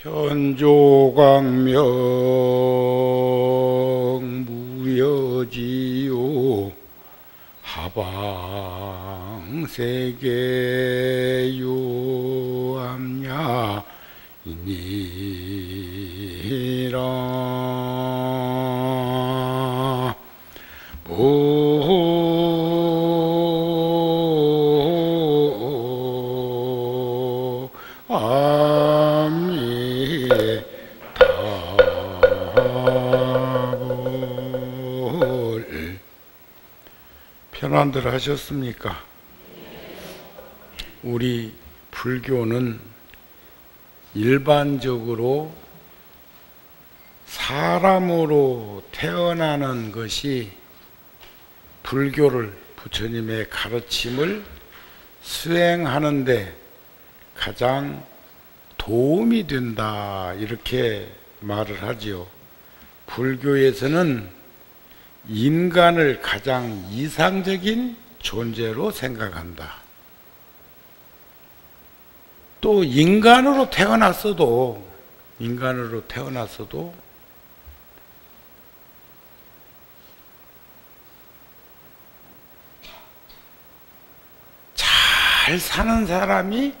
편조광명 무여지요 하방세계요암야 이니라 편안들 하셨습니까? 우리 불교는 일반적으로 사람으로 태어나는 것이 불교를, 부처님의 가르침을 수행하는데 가장 도움이 된다, 이렇게 말을 하지요. 불교에서는 인간을 가장 이상적인 존재로 생각한다. 또 인간으로 태어났어도 잘 사는 사람이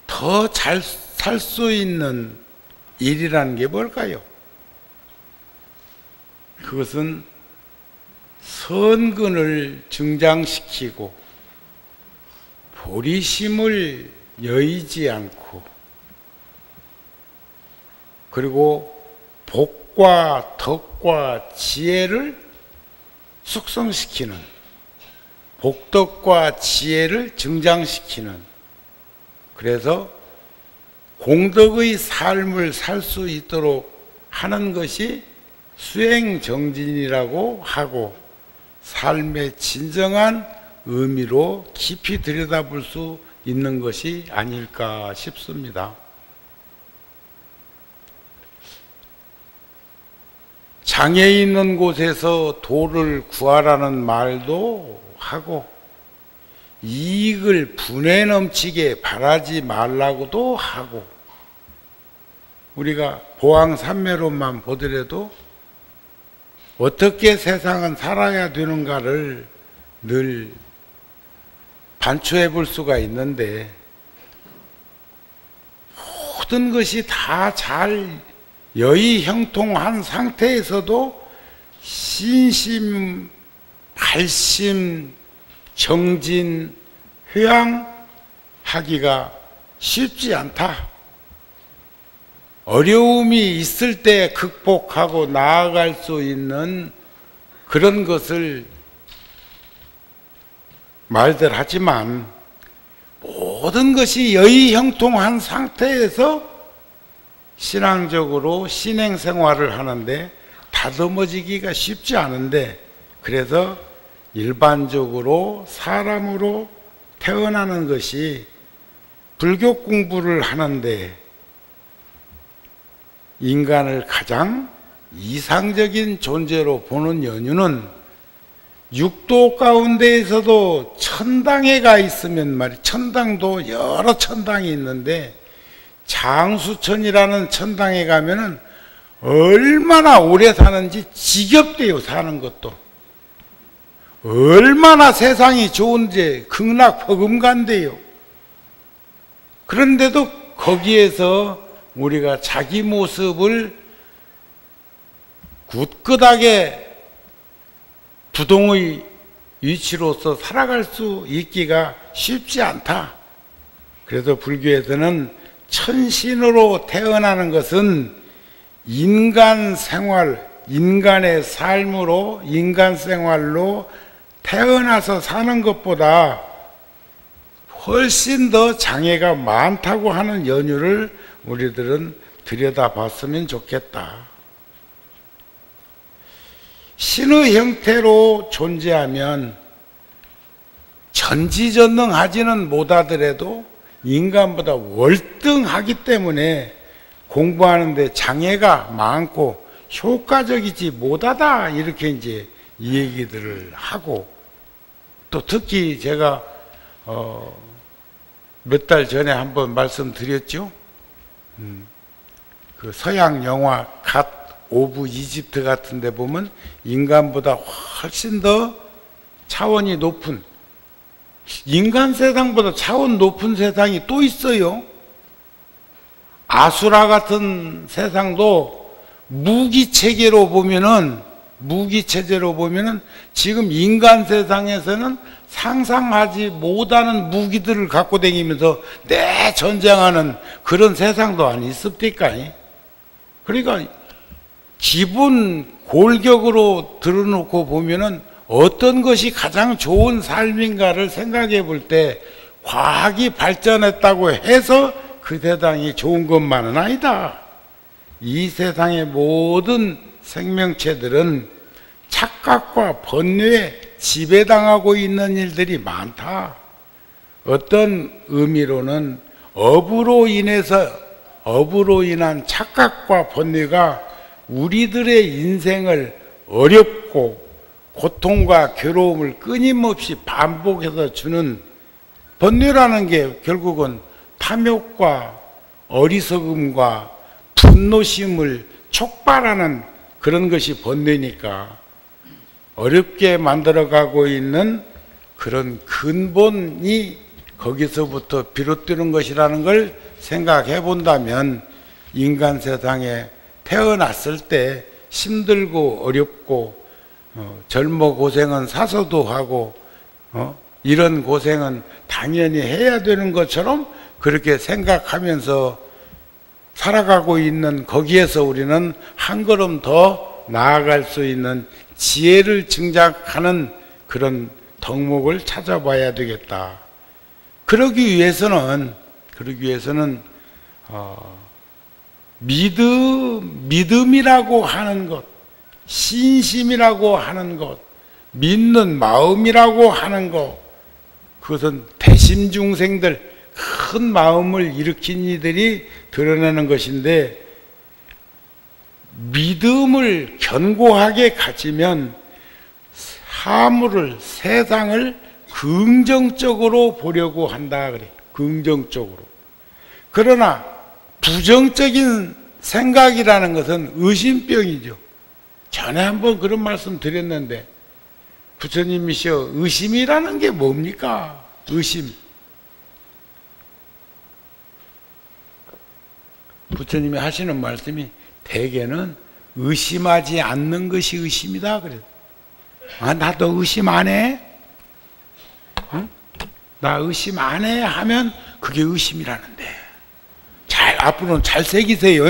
더 잘 살 수 있는 일이라는 게 뭘까요? 그것은 선근을 증장시키고 보리심을 여의지 않고, 그리고 복과 덕과 지혜를 숙성시키는, 복덕과 지혜를 증장시키는, 그래서 공덕의 삶을 살 수 있도록 하는 것이 수행정진이라고 하고, 삶의 진정한 의미로 깊이 들여다볼 수 있는 것이 아닐까 싶습니다. 장애 있는 곳에서 도를 구하라는 말도 하고, 이익을 분에 넘치게 바라지 말라고도 하고, 우리가 보왕산매론만 보더라도 어떻게 세상은 살아야 되는가를 늘 반추해 볼 수가 있는데, 모든 것이 다 잘 여의형통한 상태에서도 신심, 발심, 정진, 회양하기가 쉽지 않다. 어려움이 있을 때 극복하고 나아갈 수 있는 그런 것을 말들 하지만, 모든 것이 여의형통한 상태에서 신앙적으로 신행생활을 하는데 다듬어지기가 쉽지 않은데, 그래서 일반적으로 사람으로 태어나는 것이 불교 공부를 하는데 인간을 가장 이상적인 존재로 보는 연유는, 육도 가운데에서도 천당에 가 있으면 말이야, 천당도 여러 천당이 있는데 장수천이라는 천당에 가면은 얼마나 오래 사는지 지겹대요. 사는 것도 얼마나 세상이 좋은지 극락버금간대요. 그런데도 거기에서 우리가 자기 모습을 굳건하게 부동의 위치로서 살아갈 수 있기가 쉽지 않다. 그래서 불교에서는 천신으로 태어나는 것은 인간 생활, 인간의 삶으로, 인간 생활로 태어나서 사는 것보다 훨씬 더 장애가 많다고 하는 연유를 우리들은 들여다봤으면 좋겠다. 신의 형태로 존재하면 전지전능하지는 못하더라도 인간보다 월등하기 때문에 공부하는 데 장애가 많고 효과적이지 못하다, 이렇게 이제 이 얘기들을 하고, 또 특히 제가 몇 달 전에 한번 말씀드렸죠. 그 서양 영화 갓 오브 이집트 같은 데 보면 인간보다 훨씬 더 차원이 높은, 인간 세상보다 차원 높은 세상이 또 있어요. 아수라 같은 세상도 무기체제로 보면은 지금 인간 세상에서는 상상하지 못하는 무기들을 갖고 다니면서 내 전쟁하는 그런 세상도 안 있습니까? 그러니까 기본 골격으로 들어놓고 보면은 어떤 것이 가장 좋은 삶인가를 생각해 볼 때 과학이 발전했다고 해서 그 세상이 좋은 것만은 아니다. 이 세상의 모든 생명체들은 착각과 번뇌에 지배당하고 있는 일들이 많다. 어떤 의미로는 업으로 인한 착각과 번뇌가 우리들의 인생을 어렵고 고통과 괴로움을 끊임없이 반복해서 주는, 번뇌라는 게 결국은 탐욕과 어리석음과 분노심을 촉발하는 그런 것이 번뇌니까, 어렵게 만들어가고 있는 그런 근본이 거기서부터 비롯되는 것이라는 걸 생각해 본다면, 인간 세상에 태어났을 때 힘들고 어렵고 젊어 고생은 사서도 하고 이런 고생은 당연히 해야 되는 것처럼 그렇게 생각하면서 살아가고 있는 거기에서 우리는 한 걸음 더 나아갈 수 있는 지혜를 증작하는 그런 덕목을 찾아봐야 되겠다. 그러기 위해서는 믿음이라고 하는 것, 신심이라고 하는 것, 믿는 마음이라고 하는 것, 그것은 대심중생들, 큰 마음을 일으킨 이들이 드러내는 것인데, 믿음을 견고하게 가지면 세상을 긍정적으로 보려고 한다 그래. 긍정적으로. 그러나 부정적인 생각이라는 것은 의심병이죠. 전에 한번 그런 말씀 드렸는데, 부처님이시여, 의심이라는 게 뭡니까? 의심. 부처님이 하시는 말씀이 대개는 의심하지 않는 것이 의심이다 그래요. 아, 나도 의심 안 해? 응? 나 의심 안 해? 하면 그게 의심이라는데. 앞으로는 잘 새기세요.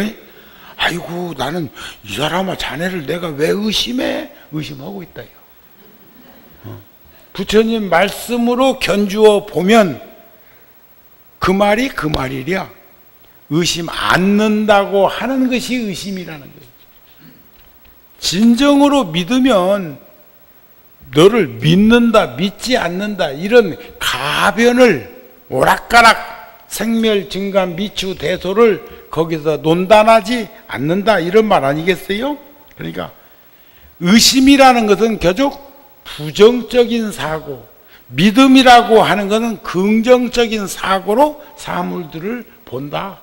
아이고, 나는 이 사람아, 자네를 내가 왜 의심해? 의심하고 있다요. 부처님 말씀으로 견주어 보면 그 말이 그 말이랴. 의심 않는다고 하는 것이 의심이라는 거예요. 진정으로 믿으면 너를 믿는다, 믿지 않는다, 이런 가변을 오락가락 생멸, 증감, 미추, 대소를 거기서 논단하지 않는다, 이런 말 아니겠어요? 그러니까 의심이라는 것은 겨죽 부정적인 사고, 믿음이라고 하는 것은 긍정적인 사고로 사물들을 본다.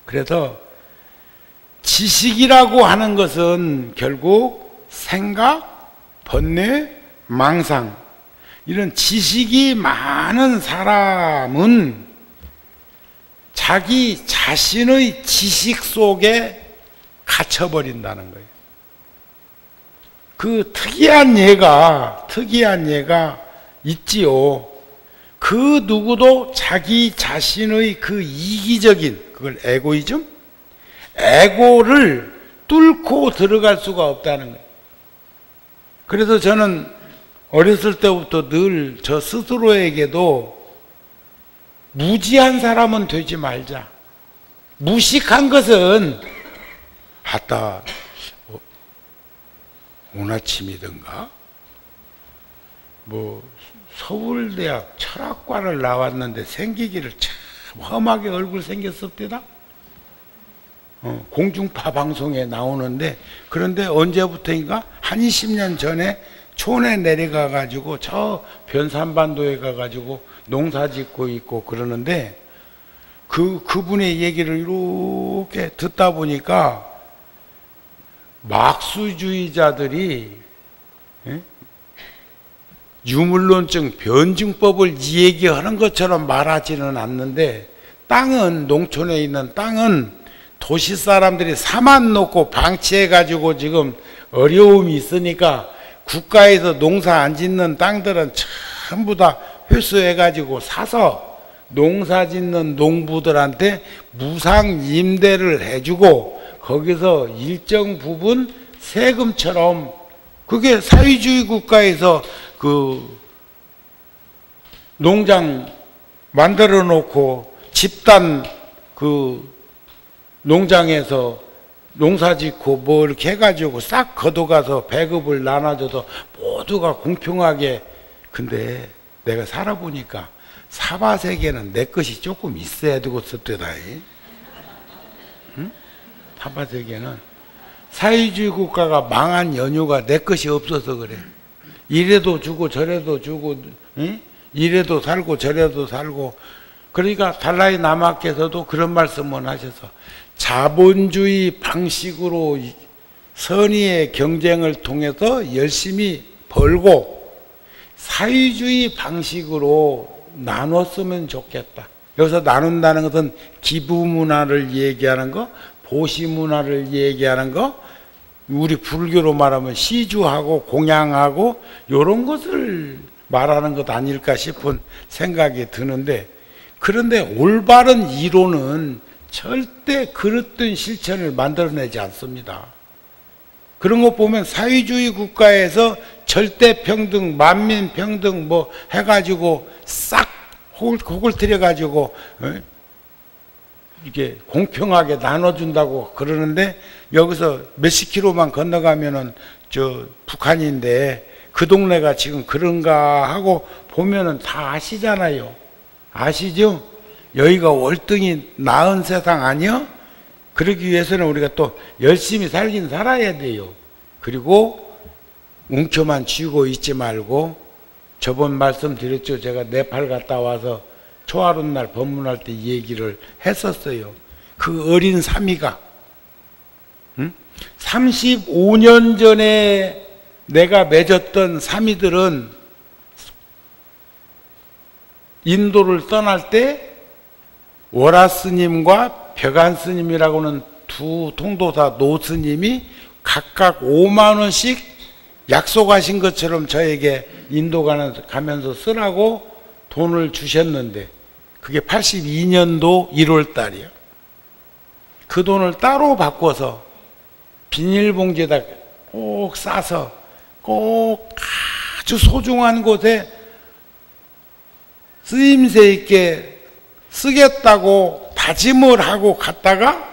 그래서 지식이라고 하는 것은 결국 생각, 번뇌, 망상, 이런 지식이 많은 사람은 자기 자신의 지식 속에 갇혀버린다는 거예요. 그 특이한 예가 있지요. 그 누구도 자기 자신의 그 이기적인, 그걸 에고이즘? 에고를 뚫고 들어갈 수가 없다는 거예요. 그래서 저는 어렸을 때부터 늘 저 스스로에게도 무지한 사람은 되지 말자. 무식한 것은 오늘 아침이든가 서울대학 철학과를 나왔는데 생기기를 참 험하게 얼굴 생겼습니다. 공중파 방송에 나오는데, 그런데 언제부터인가 한 20년 전에 촌에 내려가 가지고 저 변산반도에 가 가지고 농사 짓고 있고 그러는데, 그분의 얘기를 이렇게 듣다 보니까 막수주의자들이 유물론증 변증법을 이 얘기하는 것처럼 말하지는 않는데, 땅은, 농촌에 있는 땅은 도시 사람들이 사만 놓고 방치해가지고 지금 어려움이 있으니까 국가에서 농사 안 짓는 땅들은 전부 다 회수해가지고 사서 농사 짓는 농부들한테 무상 임대를 해주고 거기서 일정 부분 세금처럼, 그게 사회주의 국가에서 그 농장 만들어 놓고 집단 그 농장에서 농사 짓고 뭐 이렇게 해가지고 싹 걷어가서 배급을 나눠줘서 모두가 공평하게. 근데 내가 살아보니까 사바세계는 내 것이 조금 있어야 되고 썼대다. 응? 사바세계는 사회주의 국가가 망한 연유가 내 것이 없어서 그래. 이래도 주고 저래도 주고, 응? 이래도 살고 저래도 살고. 그러니까 달라이 라마께서도 그런 말씀을 하셔서 자본주의 방식으로 선의의 경쟁을 통해서 열심히 벌고 사회주의 방식으로 나눴으면 좋겠다. 여기서 나눈다는 것은 기부문화를 얘기하는 거, 보시문화를 얘기하는 거, 우리 불교로 말하면 시주하고 공양하고 이런 것을 말하는 것 아닐까 싶은 생각이 드는데, 그런데 올바른 이론은 절대 그릇된 실천을 만들어내지 않습니다. 그런 거 보면 사회주의 국가에서 절대평등, 만민평등 뭐 해가지고 싹 혹을 들여가지고 이게 공평하게 나눠준다고 그러는데, 여기서 몇십 킬로만 건너가면은 저 북한인데 그 동네가 지금 그런가 하고 보면은 다 아시잖아요. 아시죠? 여기가 월등히 나은 세상 아니요? 그러기 위해서는 우리가 또 열심히 살긴 살아야 돼요. 그리고 웅초만 쥐고 있지 말고, 저번 말씀드렸죠. 제가 네팔 갔다 와서 초하룻날 법문할 때 얘기를 했었어요. 그 어린 사미가 35년 전에 내가 맺었던 사미들은 인도를 떠날 때 월화 스님과 벽안 스님이라고는 두 통도사 노스님이 각각 5만 원씩 약속하신 것처럼 저에게 인도 가면서 쓰라고 돈을 주셨는데, 그게 82년도 1월 달이요. 그 돈을 따로 바꿔서 비닐봉지에다 꼭 싸서 꼭 아주 소중한 곳에 쓰임새 있게 쓰겠다고 다짐을 하고 갔다가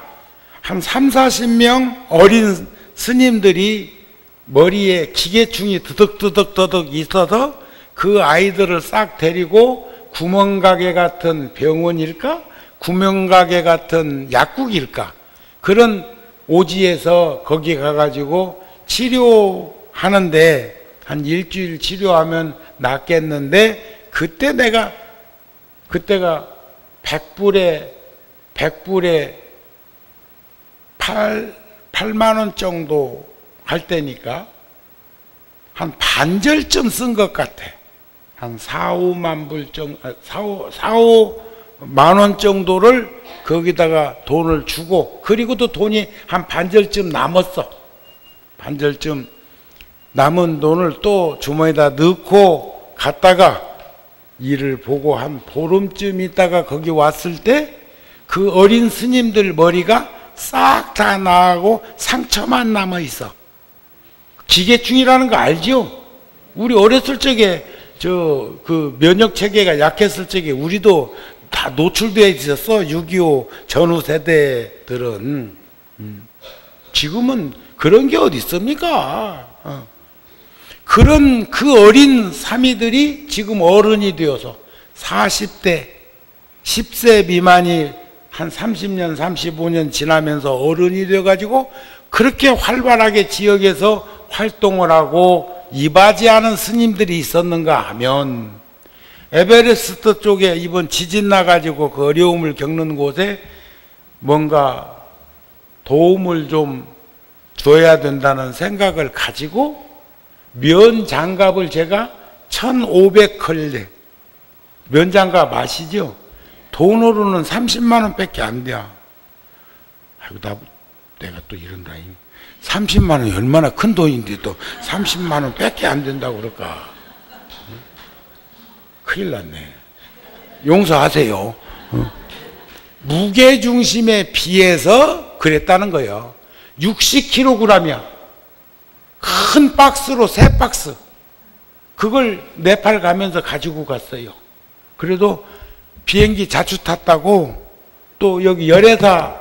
한 3, 40명 어린 스님들이 머리에 기계충이 드덕드덕 있어서 그 아이들을 싹 데리고 구멍가게 같은 병원일까? 구멍가게 같은 약국일까? 그런 오지에서 거기 가가지고 치료하는데 한 일주일 치료하면 낫겠는데, 그때가 100불에 8만 원 정도 할 때니까 한 반절쯤 쓴 것 같아. 한 4, 5만 불 정도, 4, 5만 원 정도를 거기다가 돈을 주고, 그리고도 돈이 한 반절쯤 남았어. 반절쯤 남은 돈을 또 주머니에다 넣고 갔다가 일을 보고 한 보름쯤 있다가 거기 왔을 때 그 어린 스님들 머리가 싹 다 나가고 상처만 남아 있어. 기계충이라는 거 알죠? 우리 어렸을 적에 그 면역 체계가 약했을 적에 우리도 다 노출되어 있었어. 6.25 전후 세대들은. 지금은 그런 게 어디 있습니까? 그런 그 어린 사미들이 지금 어른이 되어서 40대 10세 미만이 한 30년 35년 지나면서 어른이 되어가지고 그렇게 활발하게 지역에서 활동을 하고 이바지하는 스님들이 있었는가 하면, 에베레스트 쪽에 이번 지진 나가지고 그 어려움을 겪는 곳에 뭔가 도움을 좀 줘야 된다는 생각을 가지고 면 장갑을 제가 1,500컬레, 면 장갑 아시죠? 돈으로는 30만 원밖에 안 돼. 아이고, 내가 또 이런다. 30만 원이 얼마나 큰 돈인데 또 30만 원밖에 안 된다고 그럴까? 큰일 났네. 용서하세요. 무게중심에 비해서 그랬다는 거예요. 60kg이야. 큰 박스로 3박스. 그걸 네팔 가면서 가지고 갔어요. 그래도 비행기 자주 탔다고 또 여기 열애사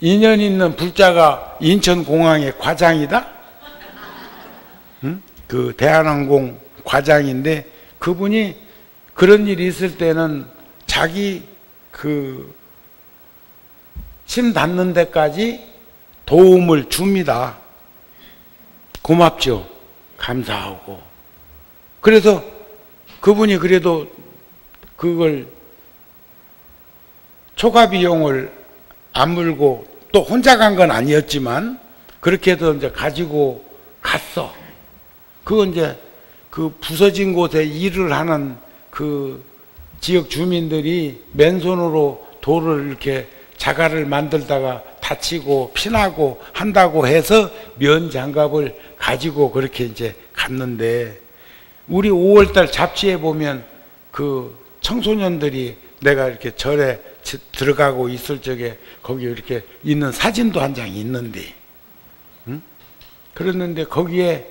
인연 있는 불자가 인천공항의 과장이다? 응? 그 대한항공 과장인데 그분이 그런 일이 있을 때는 자기 그 침 닿는 데까지 도움을 줍니다. 고맙죠. 감사하고. 그래서 그분이 그래도 그걸 초과 비용을 안 물고 또 혼자 간 건 아니었지만 그렇게 해서 이제 가지고 갔어. 그건 이제 그 부서진 곳에 일을 하는 그 지역 주민들이 맨손으로 돌을 이렇게 자갈을 만들다가 다치고 피나고 한다고 해서 면 장갑을 가지고 그렇게 이제 갔는데 우리 5월달 잡지에 보면 그 청소년들이 내가 이렇게 절에 들어가고 있을 적에 거기 이렇게 있는 사진도 한 장 있는데, 응? 그랬는데 거기에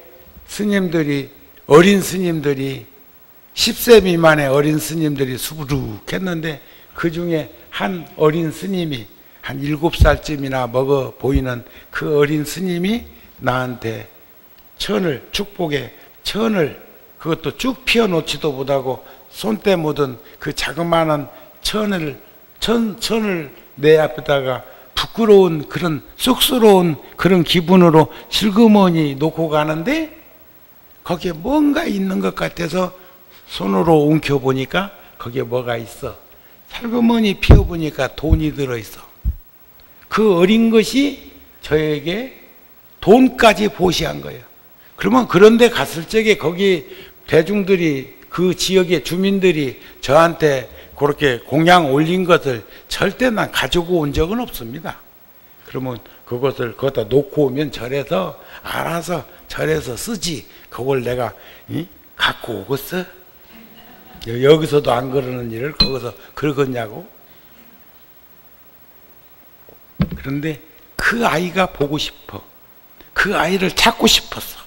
스님들이 어린 스님들이 10세 미만의 어린 스님들이 수부룩했는데 그 중에 한 어린 스님이 한 7살쯤이나 먹어 보이는 그 어린 스님이 나한테 천을, 축복에 천을 그것도 쭉 피워놓지도 못하고 손때 묻은 그 자그마한 천을 내 앞에다가 부끄러운 그런 쑥스러운 그런 기분으로 슬그머니 놓고 가는데 거기에 뭔가 있는 것 같아서 손으로 움켜보니까 거기에 뭐가 있어. 살그머니 피워보니까 돈이 들어있어. 그 어린 것이 저에게 돈까지 보시한 거예요. 그러면 그런 데 갔을 적에 거기 대중들이 그 지역의 주민들이 저한테 그렇게 공양 올린 것을 절대 난 가지고 온 적은 없습니다. 그러면 그것을 거기다 놓고 오면 절에서 알아서 절에서 쓰지. 그걸 내가 갖고 오겠어? 여기서도 안 그러는 일을 거기서 그러겠냐고? 그런데 그 아이가 보고 싶어. 그 아이를 찾고 싶었어.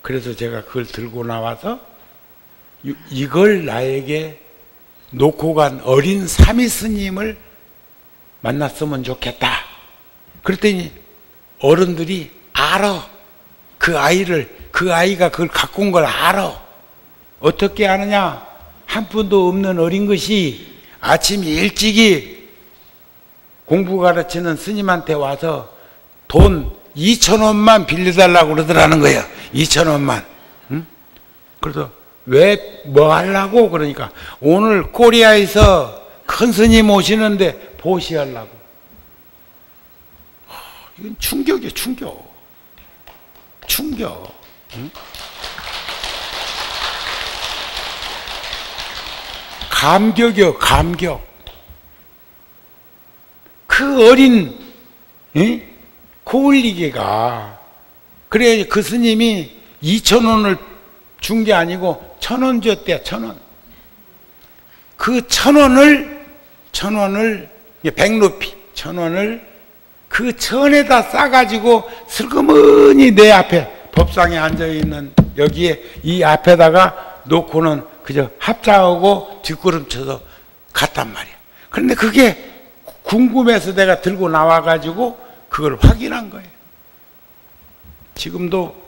그래서 제가 그걸 들고 나와서 이걸 나에게 놓고 간 어린 사미 스님을 만났으면 좋겠다. 그랬더니 어른들이 알아. 그 아이를, 그 아이가 그걸 갖고 온 걸 알아. 어떻게 아느냐? 한 푼도 없는 어린 것이 아침 일찍이 공부 가르치는 스님한테 와서 돈 2,000원만 빌려달라고 그러더라는 거예요. 2,000원만. 응? 그래서 왜 뭐 하려고? 그러니까 오늘 코리아에서 큰 스님 오시는데 보시하려고. 이건 충격이에요. 충격. 응? 감격이요. 감격. 그 어린 코올리개가 그래 그 스님이 2,000원을 준 게 아니고 1,000원 줬대요. 1,000원. 그 1,000원을 백루피 1,000원을 그 천에다 싸가지고 슬그머니 내 앞에 법상에 앉아있는 여기에 이 앞에다가 놓고는 그저 합장하고 뒷걸음쳐서 갔단 말이야. 그런데 그게 궁금해서 내가 들고 나와가지고 그걸 확인한 거예요. 지금도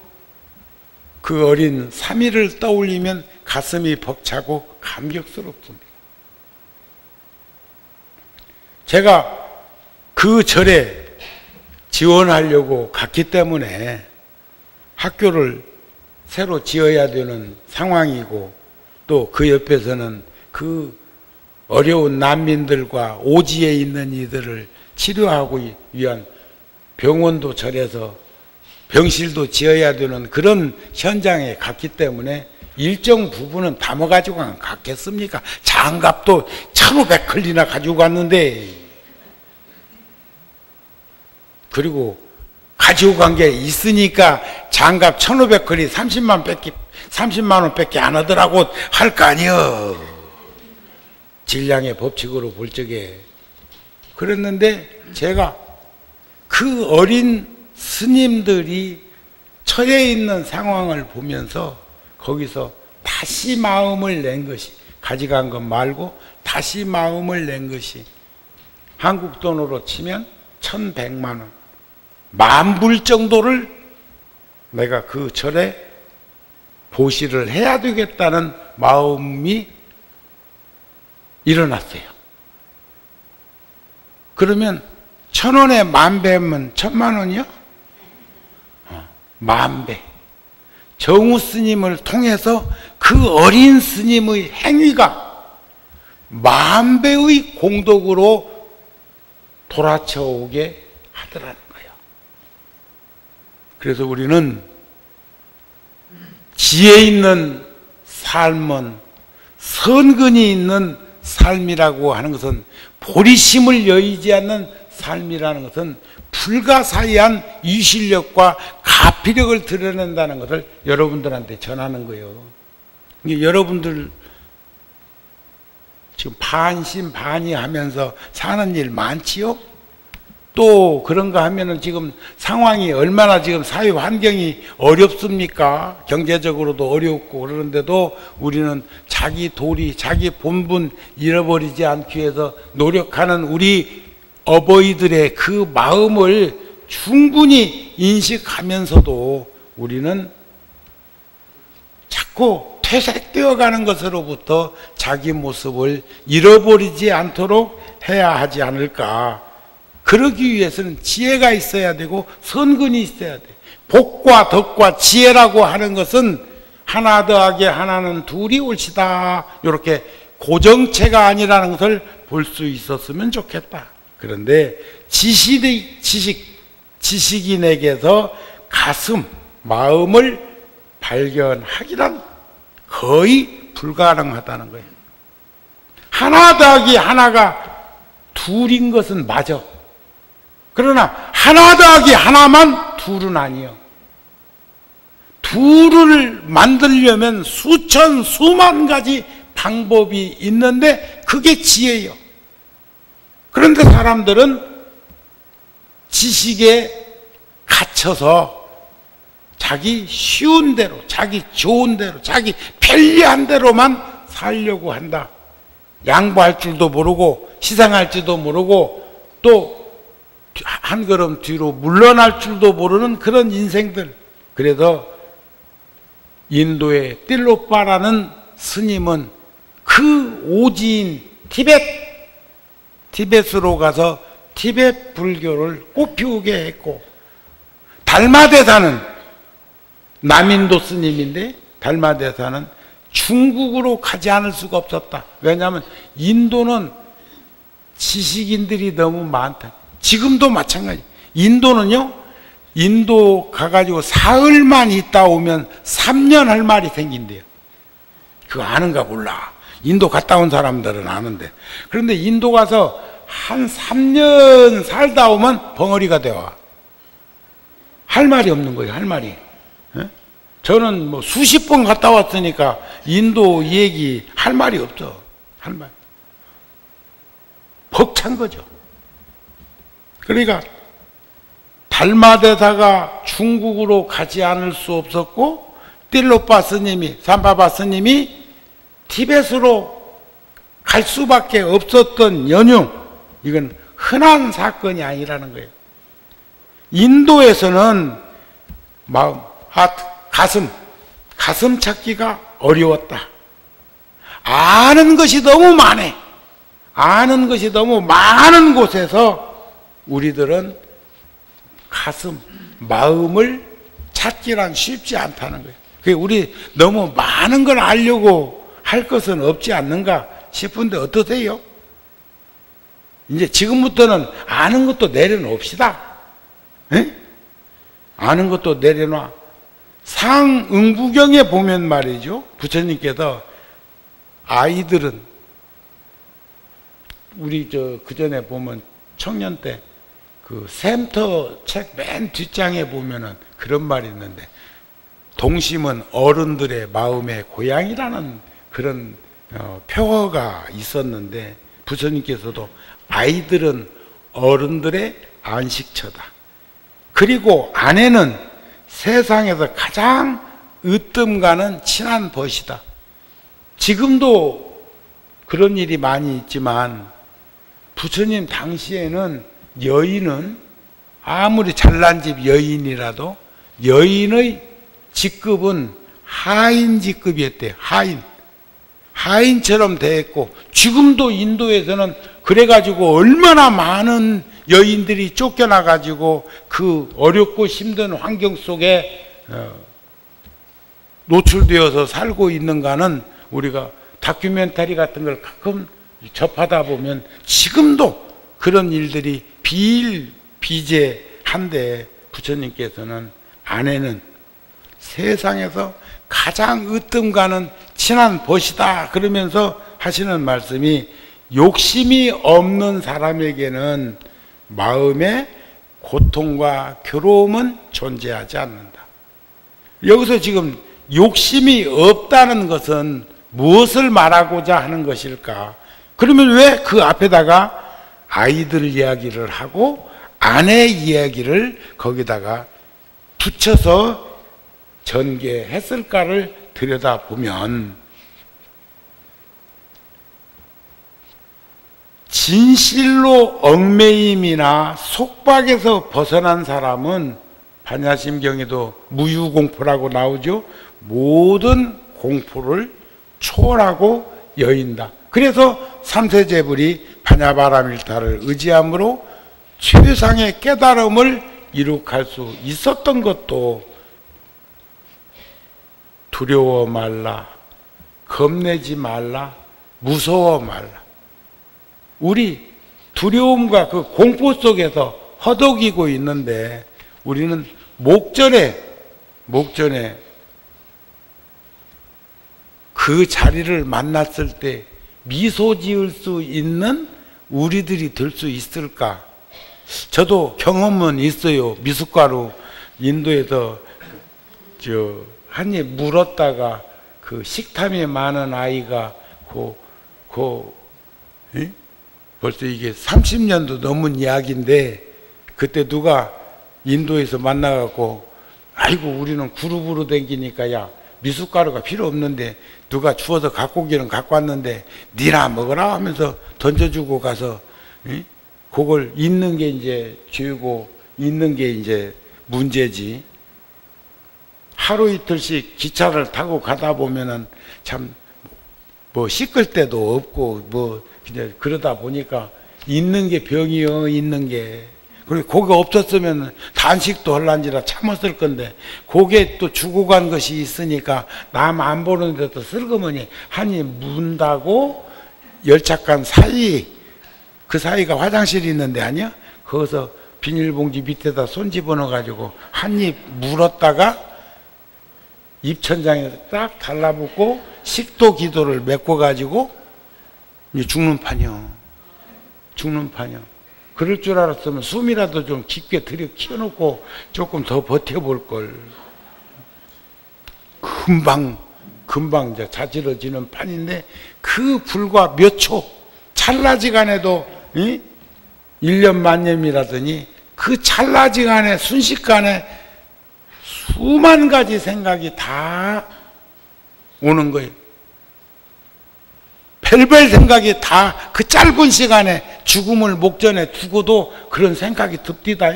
그 어린 사미를 떠올리면 가슴이 벅차고 감격스럽습니다. 제가 그 절에 지원하려고 갔기 때문에 학교를 새로 지어야 되는 상황이고 또 그 옆에서는 그 어려운 난민들과 오지에 있는 이들을 치료하고 위한 병원도 차려서 병실도 지어야 되는 그런 현장에 갔기 때문에 일정 부분은 담아가지고 갔겠습니까? 장갑도 1500클리나 가지고 갔는데, 그리고 가지고 간 게 있으니까 장갑 1500클리 30만 원밖에 안 하더라고 할 거 아니여. 질량의 법칙으로 볼 적에. 그랬는데 제가 그 어린 스님들이 처해 있는 상황을 보면서 거기서 다시 마음을 낸 것이, 가져간 것 말고 다시 마음을 낸 것이 한국 돈으로 치면 1100만 원, 10,000불 정도를 내가 그 절에 보시를 해야 되겠다는 마음이 일어났어요. 그러면 1,000원에 10,000배면 1,000만 원이요? 10,000배. 정우 스님을 통해서 그 어린 스님의 행위가 10,000배의 공덕으로 돌아쳐오게 하더라는 거예요. 그래서 우리는 지혜 있는 삶은, 선근이 있는 삶이라고 하는 것은, 보리심을 여의지 않는 삶이라는 것은 불가사의한 유실력과 가피력을 드러낸다는 것을 여러분들한테 전하는 거예요. 여러분들 지금 반신반의하면서 사는 일 많지요? 또 그런가 하면은 지금 상황이 얼마나 지금 사회 환경이 어렵습니까? 경제적으로도 어렵고 그러는데도 우리는 자기 도리, 자기 본분 잃어버리지 않기 위해서 노력하는 우리 어버이들의 그 마음을 충분히 인식하면서도 우리는 자꾸 퇴색되어 가는 것으로부터 자기 모습을 잃어버리지 않도록 해야 하지 않을까. 그러기 위해서는 지혜가 있어야 되고 선근이 있어야 돼. 복과 덕과 지혜라고 하는 것은 하나 더하기 하나는 둘이 옳시다, 이렇게 고정체가 아니라는 것을 볼 수 있었으면 좋겠다. 그런데 지식인에게서 가슴, 마음을 발견하기란 거의 불가능하다는 거예요. 하나 더하기 하나가 둘인 것은 맞아. 그러나 하나 더하기 하나만 둘은 아니요. 둘을 만들려면 수천 수만 가지 방법이 있는데 그게 지혜예요. 그런데 사람들은 지식에 갇혀서 자기 쉬운 대로, 자기 좋은 대로, 자기 편리한 대로만 살려고 한다. 양보할 줄도 모르고 희생할지도 모르고 또 한 걸음 뒤로 물러날 줄도 모르는 그런 인생들. 그래서 인도의 띨로빠라는 스님은 그 오지인 티벳으로 가서 티벳 불교를 꽃피우게 했고, 달마대사는 남인도 스님인데 달마대사는 중국으로 가지 않을 수가 없었다. 왜냐하면 인도는 지식인들이 너무 많다. 지금도 마찬가지. 인도는요, 인도 가가지고 사흘만 있다 오면 3년 할 말이 생긴대요. 그거 아는가 몰라. 인도 갔다 온 사람들은 아는데. 그런데 인도 가서 한 3년 살다 오면 벙어리가 되와. 할 말이 없는 거예요, 할 말이. 저는 뭐 수십 번 갔다 왔으니까 인도 얘기 할 말이 없어. 할 말. 벅찬 거죠. 그러니까 달마대사가 중국으로 가지 않을 수 없었고, 띨로빠 스님이, 삼바바 스님이 티벳으로 갈 수밖에 없었던 연유, 이건 흔한 사건이 아니라는 거예요. 인도에서는 마음, 가슴 찾기가 어려웠다. 아는 것이 너무 많아. 아는 것이 너무 많은 곳에서 우리들은 가슴, 마음을 찾기란 쉽지 않다는 거예요. 우리 너무 많은 걸 알려고 할 것은 없지 않는가 싶은데 어떠세요? 이제 지금부터는 아는 것도 내려놓읍시다. 에? 아는 것도 내려놔. 상응부경에 보면 말이죠, 부처님께서 아이들은 우리 그 전에 보면 청년 때 그 샘터 책 맨 뒷장에 보면은 그런 말이 있는데, 동심은 어른들의 마음의 고향이라는 그런 표어가 있었는데, 부처님께서도 아이들은 어른들의 안식처다. 그리고 아내는 세상에서 가장 으뜸 가는 친한 벗이다. 지금도 그런 일이 많이 있지만 부처님 당시에는 여인은 아무리 잘난 집 여인이라도 여인의 직급은 하인 직급이었대요. 하인처럼 대했고, 지금도 인도에서는 그래가지고 얼마나 많은 여인들이 쫓겨나가지고 그 어렵고 힘든 환경 속에 노출되어서 살고 있는가는 우리가 다큐멘터리 같은 걸 가끔 접하다 보면 지금도 그런 일들이 비일비재한데, 부처님께서는 아내는 세상에서 가장 으뜸 가는 친한 벗이다 그러면서 하시는 말씀이, 욕심이 없는 사람에게는 마음의 고통과 괴로움은 존재하지 않는다. 여기서 지금 욕심이 없다는 것은 무엇을 말하고자 하는 것일까? 그러면 왜 그 앞에다가 아이들 이야기를 하고 아내 이야기를 거기다가 붙여서 전개했을까를 들여다보면, 진실로 얽매임이나 속박에서 벗어난 사람은 반야심경에도 무유공포라고 나오죠. 모든 공포를 초월하고 여인다. 그래서 삼세제불이 반야바라밀타를 의지함으로 최상의 깨달음을 이룩할 수 있었던 것도, 두려워 말라, 겁내지 말라, 무서워 말라. 우리 두려움과 그 공포 속에서 허덕이고 있는데, 우리는 목전에 그 자리를 만났을 때 미소 지을 수 있는 우리들이 될 수 있을까? 저도 경험은 있어요. 미숫가루 인도에서 한 입 물었다가 그 식탐이 많은 아이가 벌써 이게 30년도 넘은 이야기인데, 그때 누가 인도에서 만나갖고, 아이고 우리는 그룹으로 댕기니까 야 미숫가루가 필요 없는데 누가 주워서 갖고 오기는 갖고 왔는데 니나 먹어라 하면서 던져주고 가서, 그걸 잊는 게 이제 죄고 잊는 게 이제 문제지. 하루 이틀씩 기차를 타고 가다 보면은 참 뭐 씻을 때도 없고 뭐 그냥 그러다 보니까 있는 게 병이요, 있는 게. 그리고 고기 없었으면 단식도 할란지라 참았을 건데, 고기에 또 주고 간 것이 있으니까 남 안 보는 데도 슬그머니 한입 문다고 열착한 사이, 그 사이가 화장실이 있는데 아니야? 거기서 비닐봉지 밑에다 손 집어넣어가지고 한입 물었다가 입천장에 딱 달라붙고 식도 기도를 메꿔가지고 이제 죽는 판이요. 그럴 줄 알았으면 숨이라도 좀 깊게 들여 키워놓고 조금 더 버텨볼 걸. 금방 이제 자지러지는 판인데, 그 불과 몇 초, 찰나지간에도 1년 만년이라더니 그 찰나지간에 순식간에 수만 가지 생각이 다 오는 거예요. 별별 생각이 다 그 짧은 시간에 죽음을 목전에 두고도 그런 생각이 듭디다.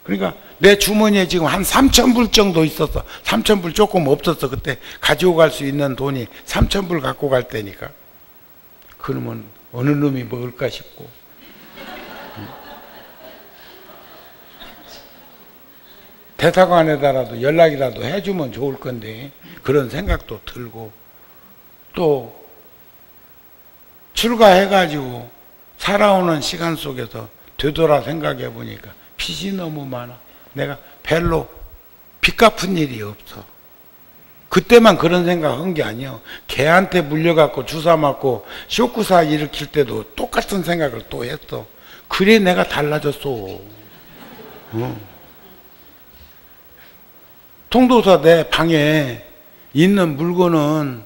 그러니까 내 주머니에 지금 한 3,000불 정도 있었어. 3,000불 조금 없었어. 그때 가지고 갈 수 있는 돈이 3,000불 갖고 갈 때니까. 그러면 어느 놈이 먹을까 싶고. 대사관에다라도 연락이라도 해주면 좋을 건데, 그런 생각도 들고. 또 출가해가지고 살아오는 시간 속에서 되돌아 생각해 보니까 빚이 너무 많아. 내가 별로 빚 갚은 일이 없어. 그때만 그런 생각 한 게 아니야. 개한테 물려갖고 주사 맞고 쇼크사 일으킬 때도 똑같은 생각을 또 했어. 그래 내가 달라졌어. 통도사 내 방에 있는 물건은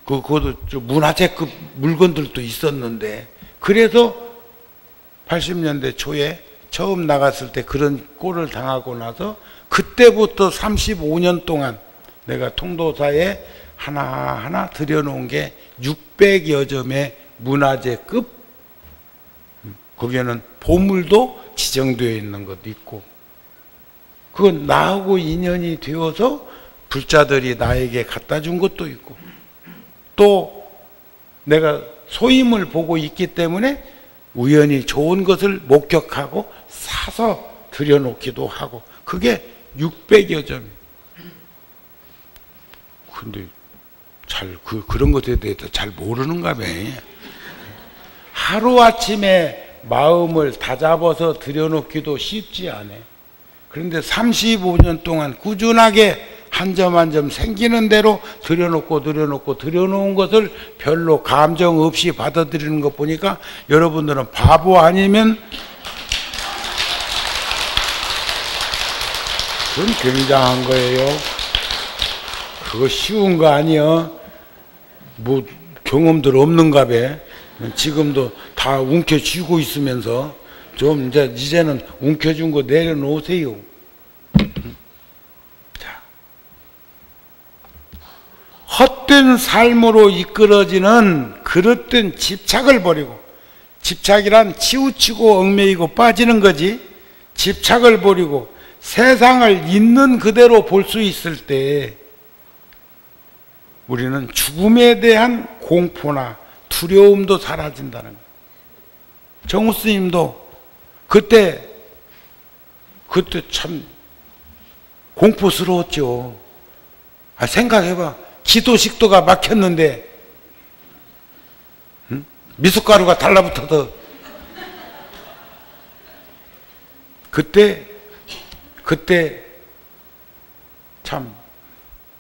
그것도 문화재급 물건들도 있었는데, 그래서 80년대 초에 처음 나갔을 때 그런 꼴을 당하고 나서 그때부터 35년 동안 내가 통도사에 하나하나 들여놓은 게 600여 점의 문화재급, 거기에는 보물도 지정되어 있는 것도 있고, 그건 나하고 인연이 되어서 불자들이 나에게 갖다 준 것도 있고, 또 내가 소임을 보고 있기 때문에 우연히 좋은 것을 목격하고 사서 들여놓기도 하고, 그게 600여 점이에요. 근데 그런 것에 대해서 잘 모르는가 봐. 하루아침에 마음을 다잡아서 들여놓기도 쉽지 않아. 그런데 35년 동안 꾸준하게 한 점 한 점 생기는 대로 들여놓은 것을 별로 감정 없이 받아들이는 것 보니까 여러분들은 바보 아니면 그건 굉장한 거예요. 그거 쉬운 거 아니야. 뭐 경험들 없는가 봐. 지금도 다 움켜쥐고 있으면서 좀 이제는 움켜준 거 내려놓으세요. 자, 헛된 삶으로 이끌어지는 그릇된 집착을 버리고, 집착이란 치우치고 얽매이고 빠지는 거지. 집착을 버리고 세상을 있는 그대로 볼 수 있을 때 우리는 죽음에 대한 공포나 두려움도 사라진다는 거예요. 정우 스님도 그때 참 공포스러웠죠. 생각해봐. 기도식도가 막혔는데 미숫가루가 달라붙어서 그때 참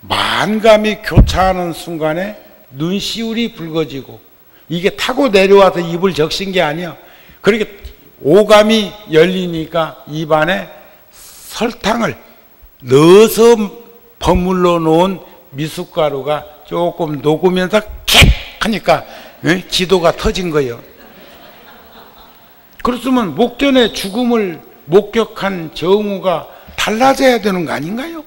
만감이 교차하는 순간에 눈시울이 붉어지고, 이게 타고 내려와서 입을 적신 게 아니야. 그렇게 오감이 열리니까 입안에 설탕을 넣어서 버물러 놓은 미숫가루가 조금 녹으면서 킥 하니까 기도가 터진 거예요. 그렇으면 목전에 죽음을 목격한 정우가 달라져야 되는 거 아닌가요?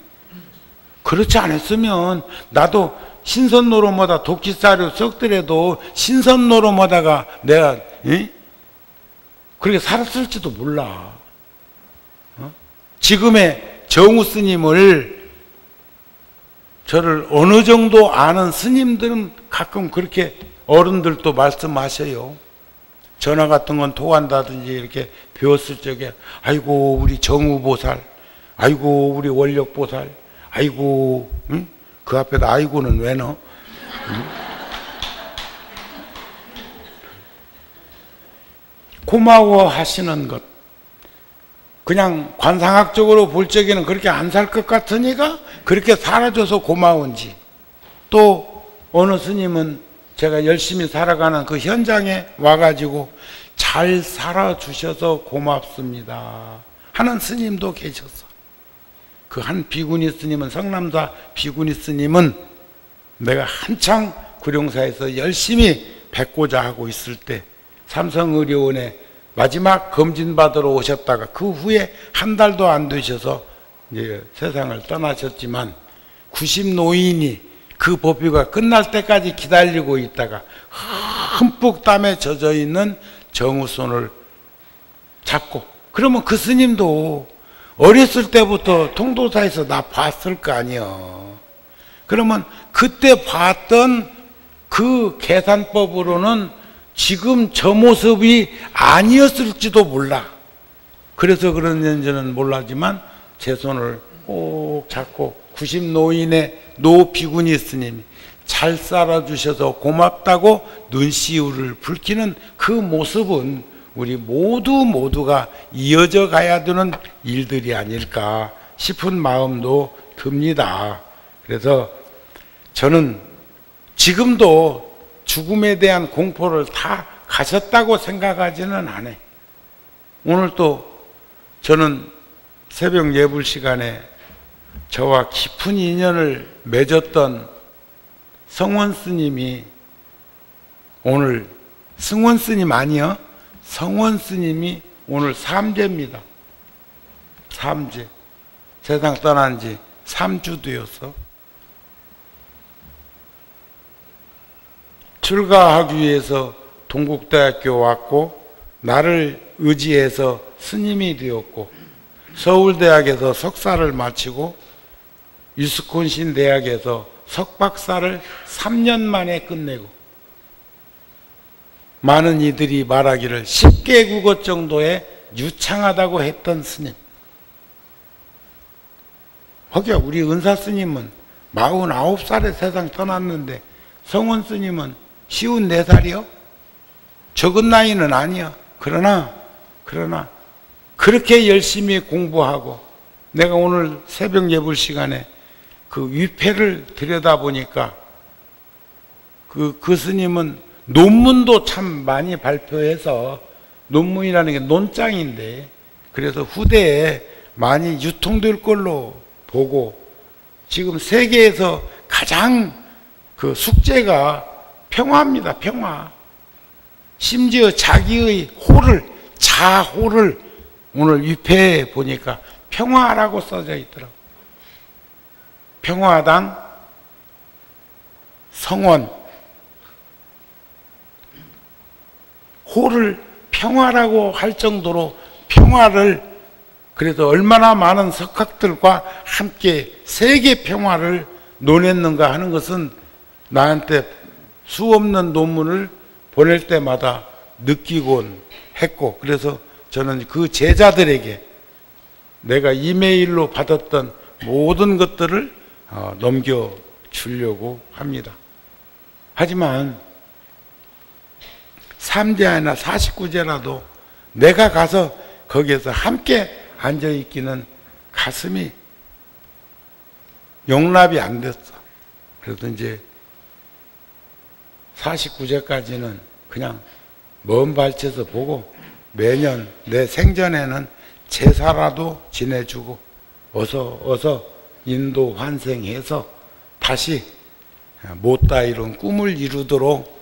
그렇지 않았으면 나도 신선노름하다 도끼사료 썩더라도 신선노름하다가 내가 그렇게 살았을지도 몰라. 지금의 정우 스님을, 저를 어느 정도 아는 스님들은 가끔 그렇게 어른들도 말씀하셔요. 전화 같은 건 통한다든지 이렇게 배웠을 적에 아이고 우리 정우보살, 아이고 우리 원력보살, 아이고, 그 앞에다 아이고는 왜 넣어? 고마워 하시는 것, 그냥 관상학적으로 볼 적에는 그렇게 안 살 것 같으니까 그렇게 살아줘서 고마운지, 또 어느 스님은 제가 열심히 살아가는 그 현장에 와가지고 잘 살아주셔서 고맙습니다 하는 스님도 계셨어. 그 한 비구니 스님은, 성남사 비구니 스님은 내가 한창 구룡사에서 열심히 뵙고자 하고 있을 때 삼성의료원에 마지막 검진 받으러 오셨다가 그 후에 한 달도 안 되셔서 이제 세상을 떠나셨지만, 90노인이 그 법유가 끝날 때까지 기다리고 있다가 흠뻑 땀에 젖어 있는 정우손을 잡고, 그러면 그 스님도 어렸을 때부터 통도사에서 나 봤을 거 아니요. 그러면 그때 봤던 그 계산법으로는 지금 저 모습이 아니었을지도 몰라. 그래서 그런지는 몰라지만 제 손을 꼭 잡고 90노인의 노비구니 스님이 잘 살아주셔서 고맙다고 눈시울을 붉히는 그 모습은 우리 모두가 이어져 가야 되는 일들이 아닐까 싶은 마음도 듭니다. 그래서 저는 지금도 죽음에 대한 공포를 다 가셨다고 생각하지는 않아요. 오늘 또 저는 새벽 예불 시간에 저와 깊은 인연을 맺었던 성원 스님이 오늘, 성원 스님 아니요? 성원 스님이 오늘 삼재입니다. 삼재. 세상 떠난 지 3주 되어서 출가하기 위해서 동국대학교 왔고, 나를 의지해서 스님이 되었고, 서울대학에서 석사를 마치고 위스콘신 대학에서 석박사를 3년 만에 끝내고, 많은 이들이 말하기를 10개 국어 정도에 유창하다고 했던 스님. 거기야 우리 은사 스님은 49살에 세상 떠났는데 성원 스님은 54살이요? 적은 나이는 아니야. 그러나 그렇게 열심히 공부하고, 내가 오늘 새벽 예불 시간에 그 위패를 들여다보니까 그 스님은 논문도 참 많이 발표해서, 논문이라는 게 논장인데, 그래서 후대에 많이 유통될 걸로 보고, 지금 세계에서 가장 그 숙제가 평화입니다. 평화. 심지어 자기의 자호를 오늘 위패에 보니까 평화라고 써져 있더라고요. 평화당 성원. 호를 평화라고 할 정도로 평화를, 그래서 얼마나 많은 석학들과 함께 세계 평화를 논했는가 하는 것은 나한테 수없는 논문을 보낼 때마다 느끼곤 했고, 그래서 저는 그 제자들에게 내가 이메일로 받았던 모든 것들을 넘겨주려고 합니다. 하지만 3제나 49제라도 내가 가서 거기에서 함께 앉아있기는 가슴이 용납이 안 됐어. 그래서 이제 49제까지는 그냥 먼 발치에서 보고, 매년 내 생전에는 제사라도 지내주고 어서 인도 환생해서 다시 못다 이룬 꿈을 이루도록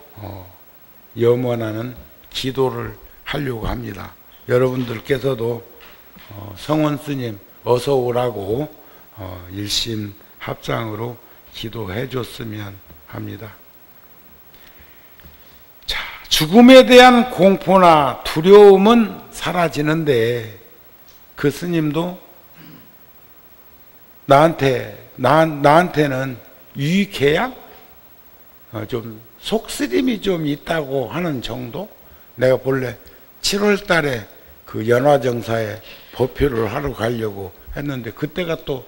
염원하는 기도를 하려고 합니다. 여러분들께서도 성원 스님 어서 오라고 일심합장으로 기도해 줬으면 합니다. 자, 죽음에 대한 공포나 두려움은 사라지는데, 그 스님도 나한테는 유익해야 좀 속쓰림이 좀 있다고 하는 정도? 내가 본래 7월 달에 그 연화정사에 법표를 하러 가려고 했는데, 그때가 또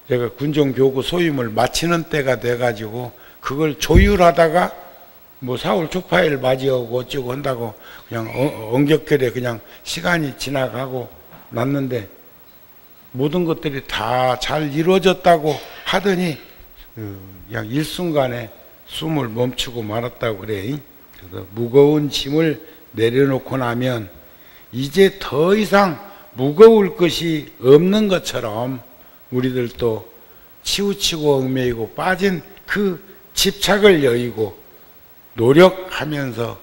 제가 군종교구 소임을 마치는 때가 돼가지고, 그걸 조율하다가 뭐 4월 초파일 맞이하고 어쩌고 한다고 그냥 엉격결에 그냥 시간이 지나가고 났는데, 모든 것들이 다 잘 이루어졌다고 하더니 그냥 일순간에 숨을 멈추고 말았다고 그래. 그래서 무거운 짐을 내려놓고 나면 이제 더 이상 무거울 것이 없는 것처럼, 우리들도 치우치고 얽매이고 빠진 그 집착을 여의고 노력하면서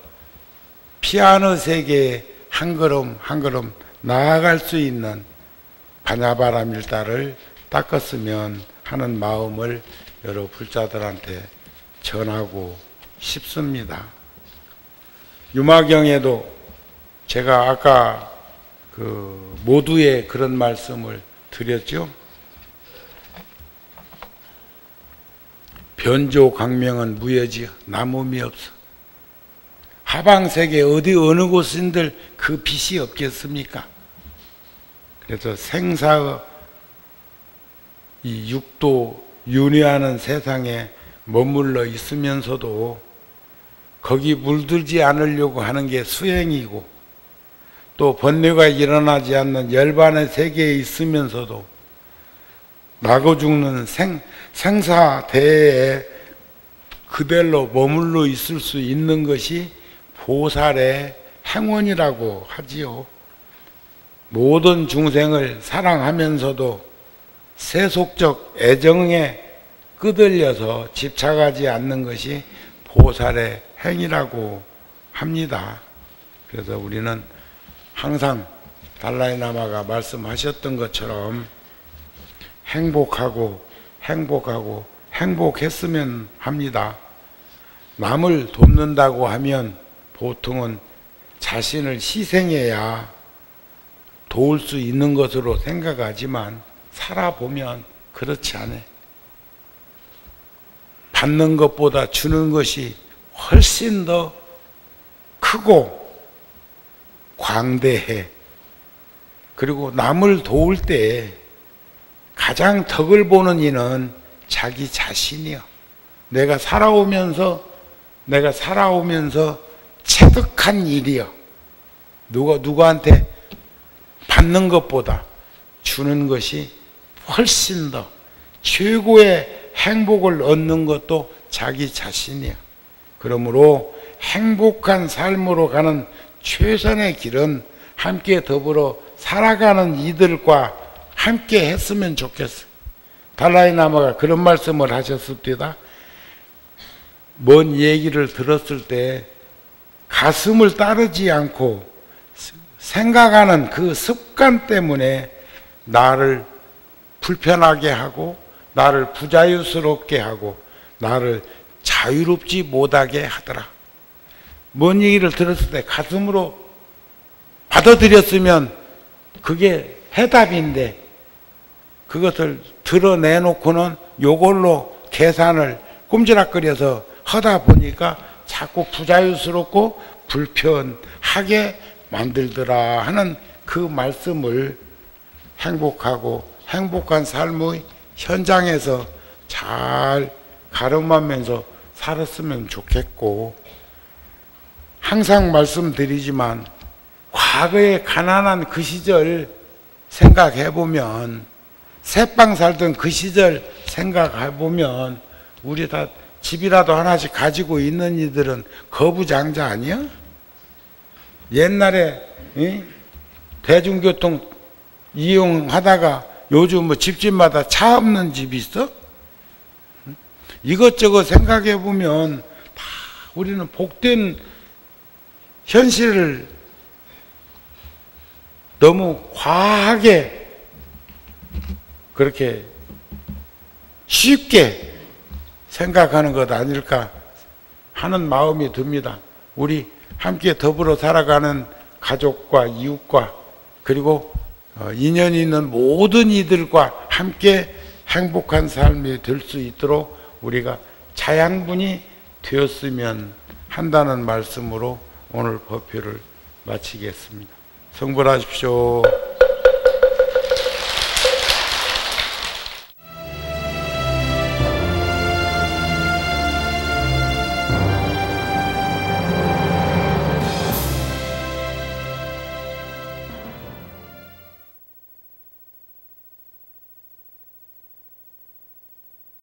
피아노 세계에 한 걸음 한 걸음 나아갈 수 있는 바냐바라 밀다를 닦았으면 하는 마음을 여러 불자들한테 전하고 싶습니다. 유마경에도 제가 아까 그 모두의 그런 말씀을 드렸죠. 변조광명은 무여지여 남음이 없어. 하방세계 어느 곳인들 그 빛이 없겠습니까? 그래서 생사의 이 육도 윤회하는 세상에 머물러 있으면서도 거기 물들지 않으려고 하는 게 수행이고, 또 번뇌가 일어나지 않는 열반의 세계에 있으면서도 나고 죽는 생사대에 그대로 머물러 있을 수 있는 것이 보살의 행원이라고 하지요. 모든 중생을 사랑하면서도 세속적 애정에 끄들려서 집착하지 않는 것이 보살의 행위라고 합니다. 그래서 우리는 항상 달라이라마가 말씀하셨던 것처럼 행복하고 행복했으면 합니다. 남을 돕는다고 하면 보통은 자신을 희생해야 도울 수 있는 것으로 생각하지만 살아보면 그렇지 않아요. 받는 것보다 주는 것이 훨씬 더 크고 광대해. 그리고 남을 도울 때 가장 덕을 보는 이는 자기 자신이요. 내가 살아오면서 체득한 일이요. 누구한테 받는 것보다 주는 것이 훨씬 더 최고의 행복을 얻는 것도 자기 자신이야. 그러므로 행복한 삶으로 가는 최선의 길은 함께 더불어 살아가는 이들과 함께 했으면 좋겠어. 달라이라마가 그런 말씀을 하셨습니다. 뭔 얘기를 들었을 때 가슴을 따르지 않고 생각하는 그 습관 때문에 나를 불편하게 하고 나를 부자유스럽게 하고 나를 자유롭지 못하게 하더라. 뭔 얘기를 들었을 때 가슴으로 받아들였으면 그게 해답인데 그것을 드러내놓고는 요걸로 계산을 꼼지락거려서 하다 보니까 자꾸 부자유스럽고 불편하게 만들더라 하는 그 말씀을 행복하고 행복한 삶의 현장에서 잘 가름하면서 살았으면 좋겠고, 항상 말씀드리지만 과거에 가난한 그 시절 생각해보면, 새빵 살던 그 시절 생각해보면 우리 다 집이라도 하나씩 가지고 있는 이들은 거부장자 아니야? 옛날에 대중교통 이용하다가 요즘 뭐 집집마다 차 없는 집이 있어? 이것저것 생각해 보면 다 우리는 복된 현실을 너무 과하게 그렇게 쉽게 생각하는 것 아닐까 하는 마음이 듭니다. 우리 함께 더불어 살아가는 가족과 이웃과 그리고 인연 있는 모든 이들과 함께 행복한 삶이 될 수 있도록 우리가 자양분이 되었으면 한다는 말씀으로 오늘 법회를 마치겠습니다. 성불하십시오.